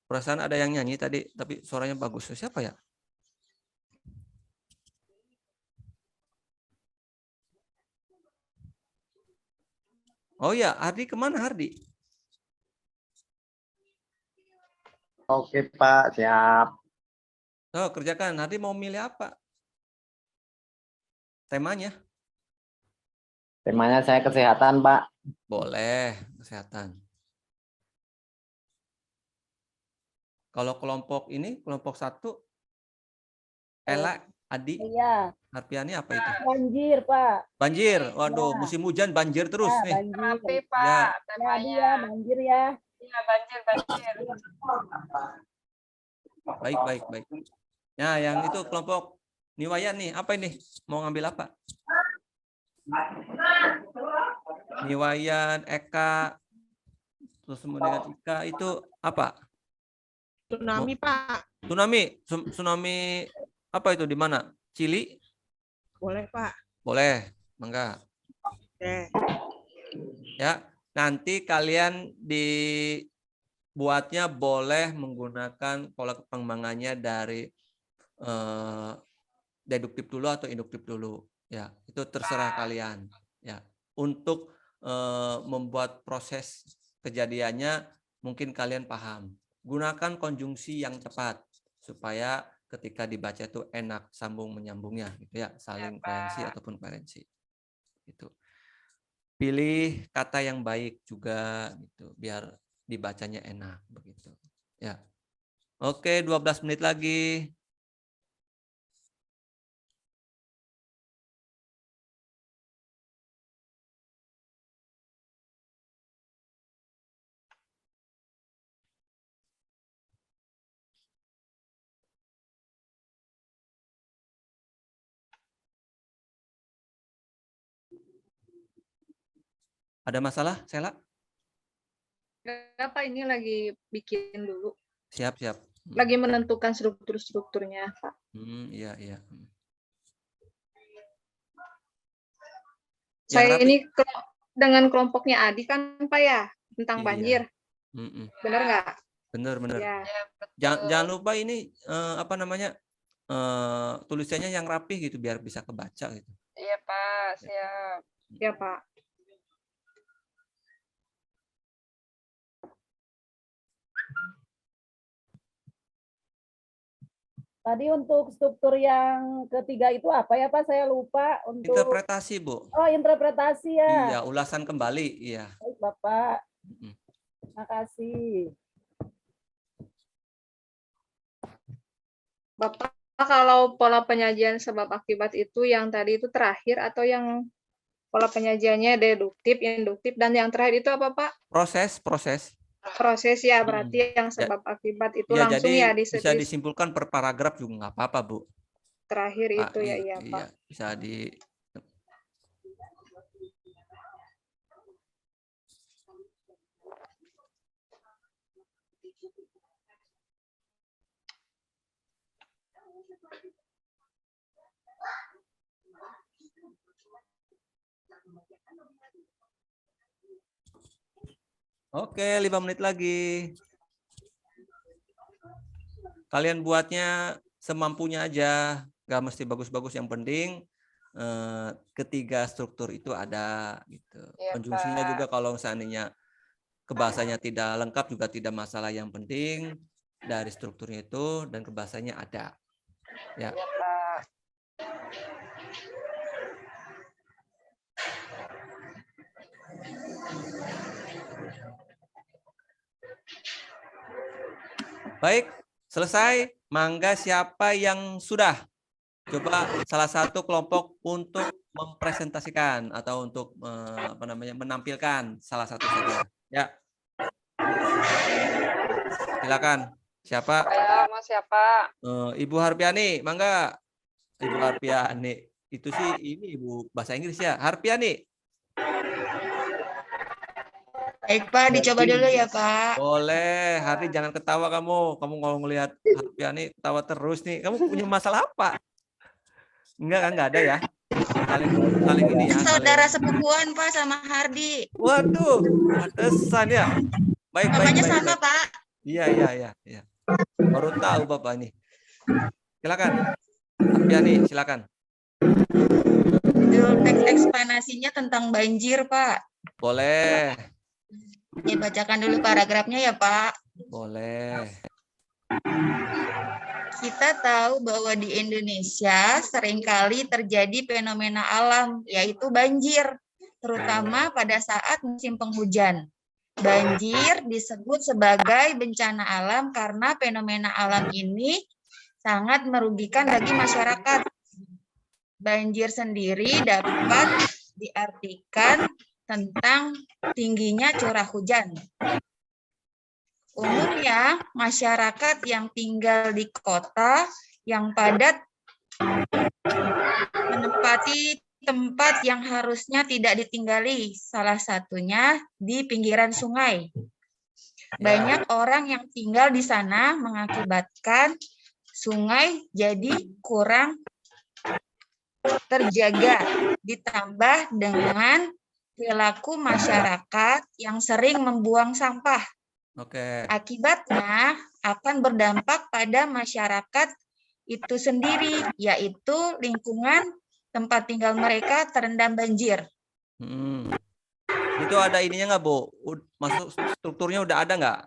Perasaan ada yang nyanyi tadi, tapi suaranya bagus. Siapa ya? Oh ya, Hardi kemana Hardi? Oke Pak, siap. Oh, kerjakan. Hardi mau milih apa? Temanya? Temanya saya kesehatan, Pak. Boleh, kesehatan. Kalau kelompok ini, kelompok 1, Ella Adi? Iya. Harpiani apa itu? Banjir, Pak. Banjir. Waduh, Ya. musim hujan banjir terus Ya, nih. banjir. Rapi, Ya. Pak, Ya, temanya. banjir ya. Iya, banjir. Baik, baik, baik. Nah, yang itu kelompok Niwayan nih, apa ini? Mau ngambil apa? Niwayan, Eka, terus kemudian Ika itu apa? Tsunami, Pak. Tsunami apa itu, di mana? Chili? Boleh, Pak. Boleh, mangga. Oke. Ya, nanti kalian dibuatnya boleh menggunakan pola pengembangannya dari deduktif dulu atau induktif dulu. Ya, itu terserah kalian. Ya, untuk membuat proses kejadiannya mungkin kalian paham. Gunakan konjungsi yang tepat supaya ketika dibaca itu enak sambung menyambungnya, gitu ya, saling koherensi ataupun koherensi. Gitu. Pilih kata yang baik juga, gitu, biar dibacanya enak, begitu. Ya, oke, 12 menit lagi. Ada masalah, Sela? Apa ini lagi bikin dulu? Siap, siap. Lagi menentukan strukturnya, Pak. Iya, iya. Saya ini dengan kelompoknya Adi kan, Pak ya, tentang banjir. Benar nggak? Benar, benar. Ya, jangan lupa ini apa namanya, tulisannya yang rapih gitu biar bisa kebaca gitu. Iya, Pak. Siap. Ya, Pak. Tadi untuk struktur yang ketiga itu apa ya, Pak? Saya lupa. Untuk interpretasi, Bu. Oh, interpretasi ya. Iya, ulasan kembali, iya. Baik, Bapak. Terima kasih. Bapak, kalau pola penyajian sebab akibat itu yang tadi itu terakhir atau yang pola penyajiannya deduktif, induktif, dan yang terakhir itu apa, Pak? Proses. Proses ya, berarti yang sebab akibat itu ya, langsung jadi ya bisa disimpulkan per paragraf juga nggak apa-apa, Bu. Terakhir itu ya, iya, Pak. Iya, bisa di Oke, 5 menit lagi. Kalian buatnya semampunya aja, nggak mesti bagus-bagus. Yang penting ketiga struktur itu ada, gitu. Ya, konjungsinya Pak. Juga kalau seandainya kebahasanya tidak lengkap juga tidak masalah. Yang penting dari strukturnya itu dan kebahasanya ada. Ya. Ya, Pak. Baik, selesai. Mangga siapa yang sudah? Coba salah satu kelompok untuk mempresentasikan atau untuk menampilkan salah satu saja. Ya. Silakan. Siapa? Saya mau siapa? Ibu Harpiani, mangga. Ibu Harpiani. Itu sih ini Ibu bahasa Inggris ya. Harpiani. Baik, Pak, dicoba dulu ya, Pak. Boleh. Hari jangan ketawa kamu. Kamu kalau ngelihat Harpiani ketawa terus nih. Kamu punya masalah apa? Enggak kan, enggak ada ya. Saling ini ya. Saudara sepupuan, Pak, sama Hardi. Waduh, pantesan ya. Baik, namanya baik, sama, baik. Pak. Iya. Baru tahu Bapak ini. Silakan. Harpiani, silakan. Teks eksplanasinya tentang banjir, Pak. Boleh. Ya, bacakan dulu paragrafnya ya, Pak. Boleh. Kita tahu bahwa di Indonesia seringkali terjadi fenomena alam, yaitu banjir, terutama pada saat musim penghujan. Banjir disebut sebagai bencana alam karena fenomena alam ini sangat merugikan bagi masyarakat Banjir sendiri dapat diartikan tentang tingginya curah hujan. Umumnya, masyarakat yang tinggal di kota yang padat menempati tempat yang harusnya tidak ditinggali, salah satunya di pinggiran sungai. Banyak orang yang tinggal di sana mengakibatkan sungai jadi kurang terjaga, ditambah dengan perilaku masyarakat yang sering membuang sampah. Akibatnya akan berdampak pada masyarakat itu sendiri, yaitu lingkungan tempat tinggal mereka terendam banjir. Itu ada ininya nggak, Bu? Masuk strukturnya udah ada nggak?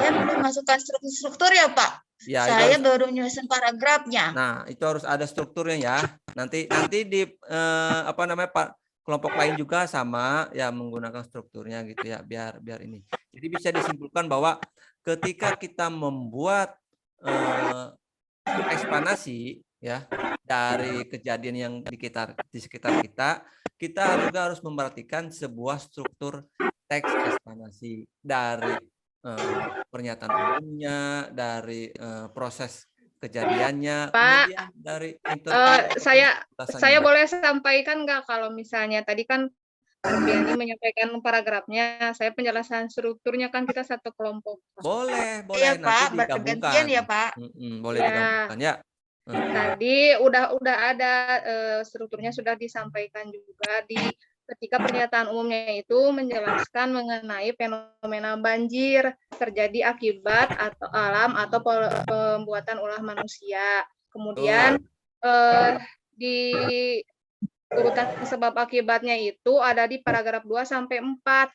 Ya, belum masukkan struktur ya, Pak. Ya, saya baru nyusun paragrafnya. Nah, itu harus ada strukturnya ya. Nanti di Pak, kelompok lain juga sama ya menggunakan strukturnya gitu ya, biar ini. Jadi bisa disimpulkan bahwa ketika kita membuat eksplanasi ya dari kejadian yang di sekitar kita juga harus memperhatikan sebuah struktur teks eksplanasi dari pernyataan umumnya, dari proses kejadiannya, Pak, kemudian dari saya boleh sampaikan nggak, kalau misalnya tadi kan Biani menyampaikan paragrafnya, saya penjelasan strukturnya, kan kita satu kelompok. Boleh Iya, nanti Pak, digabungkan. bergantian ya, Pak. Boleh digabungkan ya. Tadi udah ada strukturnya, sudah disampaikan juga ketika pernyataan umumnya itu menjelaskan mengenai fenomena banjir terjadi akibat atau alam atau pembuatan ulah manusia. Kemudian di urutan sebab akibatnya itu ada di paragraf 2 sampai 4.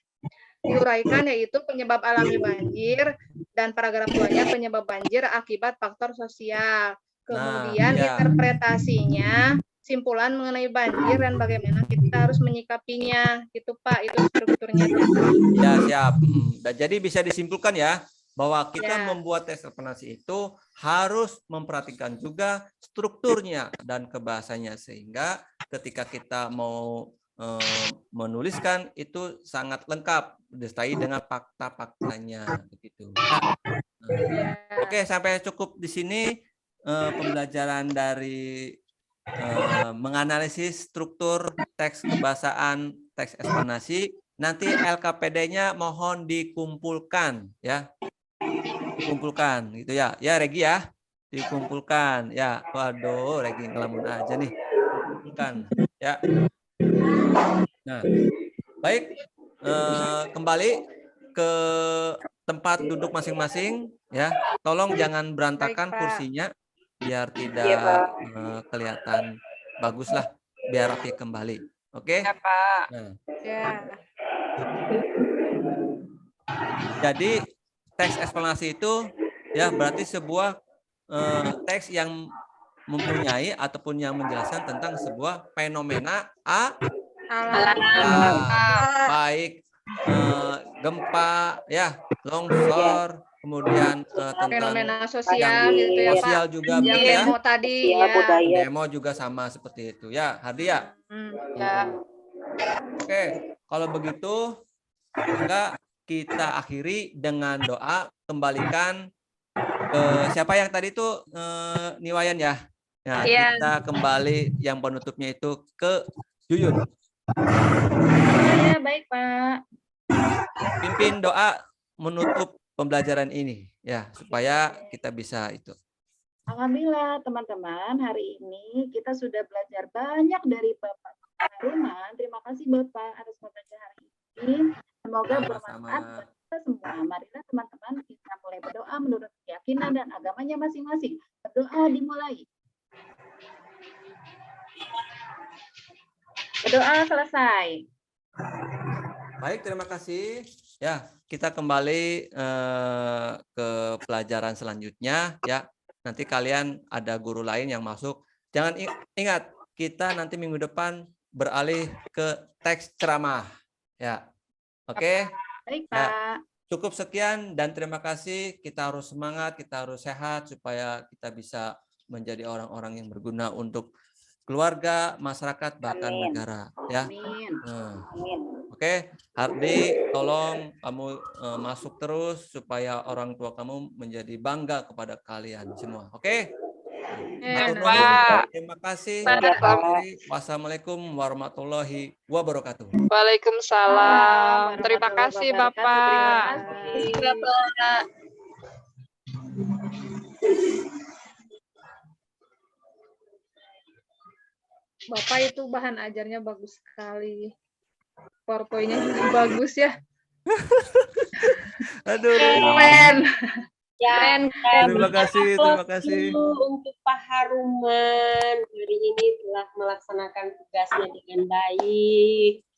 Diuraikan yaitu penyebab alami banjir, dan paragraf 2-nya penyebab banjir akibat faktor sosial. Kemudian interpretasinya, simpulan mengenai banjir dan bagaimana kita harus menyikapinya, gitu Pak, itu strukturnya. Ya, siap. Jadi bisa disimpulkan ya, bahwa kita membuat teks eksplanasi itu harus memperhatikan juga strukturnya dan kebahasanya, sehingga ketika kita mau menuliskan itu sangat lengkap, disertai dengan fakta-faktanya begitu. Oke, sampai cukup di sini pembelajaran dari menganalisis struktur teks kebahasaan, teks eksplanasi. Nanti LKPD-nya mohon dikumpulkan ya. Dikumpulkan gitu ya. Ya Regi ya. Dikumpulkan ya. Waduh, Regi ngelamun aja nih. Dikumpulkan ya. Nah, baik. Kembali ke tempat duduk masing-masing ya. Tolong jangan berantakan kursinya biar tidak kelihatan bagus lah, biar rapi kembali. Oke? Ya, Pak. Nah. Ya. Jadi teks eksplanasi itu ya berarti sebuah teks yang mempunyai ataupun yang menjelaskan tentang sebuah fenomena baik gempa ya, longsor, kemudian tentang fenomena sosial gitu ya, sosial Pak. juga Yang ya. demo tadi ya. Demo juga sama seperti itu ya, Hardi ya. Oke, kalau begitu enggak kita akhiri dengan doa, kembalikan ke siapa yang tadi itu Niwayan ya. Nah, kita kembali yang penutupnya itu ke Yuyun. Ya, baik Pak. Pimpin doa menutup pembelajaran ini ya, supaya kita bisa itu. Alhamdulillah teman-teman, hari ini kita sudah belajar banyak dari Bapak Haruman. Terima kasih Bapak atas pembelajaran hari ini. Semoga bermanfaat buat kita semua. Marilah teman-teman kita mulai berdoa menurut keyakinan dan agamanya masing-masing. Berdoa dimulai. Berdoa selesai. Baik, terima kasih. Ya, kita kembali ke pelajaran selanjutnya ya. Nanti kalian ada guru lain yang masuk. Jangan ingat, kita nanti minggu depan beralih ke teks ceramah. Ya. Oke. Baik, Pak. Ya, cukup sekian dan terima kasih. Kita harus semangat, kita harus sehat supaya kita bisa menjadi orang-orang yang berguna untuk keluarga, masyarakat, bahkan Amin. negara. Ya. Amin. Nah. Amin. Oke, Hardi, tolong kamu masuk terus supaya orang tua kamu menjadi bangga kepada kalian semua. Oke? Matur nuwun. Pak. Terima kasih. Pak. Wassalamualaikum warahmatullahi wabarakatuh. Waalaikumsalam. Terima kasih Bapak. Terima kasih. Bapak itu bahan ajarnya bagus sekali. PowerPoint-nya juga bagus ya. Aduh. Keren. Ya, Terima kasih, terima kasih. Untuk Pak Haruman hari ini telah melaksanakan tugasnya dengan baik.